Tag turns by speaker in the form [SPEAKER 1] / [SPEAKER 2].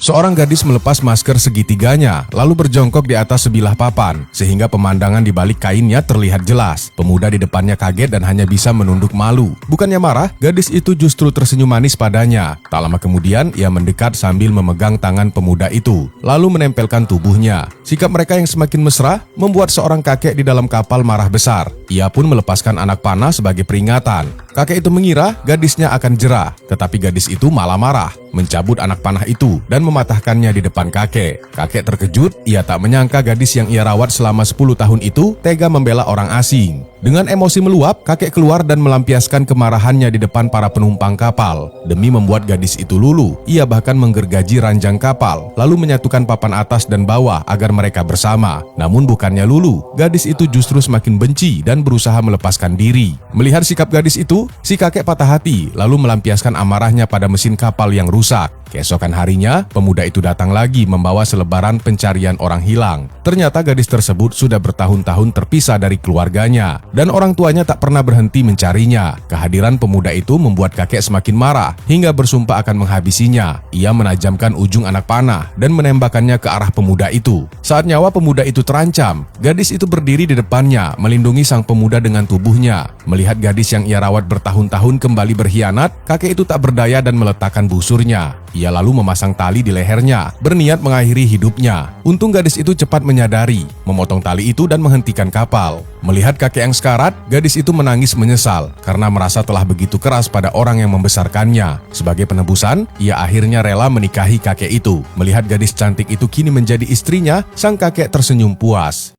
[SPEAKER 1] Seorang gadis melepas masker segitiganya, lalu berjongkok di atas sebilah papan, sehingga pemandangan di balik kainnya terlihat jelas. Pemuda di depannya kaget dan hanya bisa menunduk malu. Bukannya marah, gadis itu justru tersenyum manis padanya. Tak lama kemudian, ia mendekat sambil memegang tangan pemuda itu, lalu menempelkan tubuhnya. Sikap mereka yang semakin mesra membuat seorang kakek di dalam kapal marah besar. Ia pun melepaskan anak panah sebagai peringatan. Kakek itu mengira gadisnya akan jerah, tetapi gadis itu malah marah, mencabut anak panah itu dan mematahkannya di depan kakek. Kakek terkejut, ia tak menyangka gadis yang ia rawat selama 10 tahun itu tega membela orang asing. Dengan emosi meluap, kakek keluar dan melampiaskan kemarahannya di depan para penumpang kapal. Demi membuat gadis itu luluh, ia bahkan menggergaji ranjang kapal, lalu menyatukan papan atas dan bawah agar mereka bersama. Namun bukannya luluh, gadis itu justru semakin benci dan berusaha melepaskan diri. Melihat sikap gadis itu, si kakek patah hati, lalu melampiaskan amarahnya pada mesin kapal yang rusak. Keesokan harinya, pemuda itu datang lagi membawa selebaran pencarian orang hilang. Ternyata gadis tersebut sudah bertahun-tahun terpisah dari keluarganya, dan orang tuanya tak pernah berhenti mencarinya. Kehadiran pemuda itu membuat kakek semakin marah, hingga bersumpah akan menghabisinya. Ia menajamkan ujung anak panah dan menembakkannya ke arah pemuda itu. Saat nyawa pemuda itu terancam, gadis itu berdiri di depannya, melindungi sang pemuda dengan tubuhnya. Melihat gadis yang ia rawat bertahun-tahun kembali berkhianat, kakek itu tak berdaya dan meletakkan busurnya. Ia lalu memasang tali di lehernya, berniat mengakhiri hidupnya. Untung gadis itu cepat menyadari, memotong tali itu dan menghentikan kapal. Melihat kakek yang sekarat, gadis itu menangis menyesal karena merasa telah begitu keras pada orang yang membesarkannya. Sebagai penebusan, ia akhirnya rela menikahi kakek itu. Melihat gadis cantik itu kini menjadi istrinya, sang kakek tersenyum puas.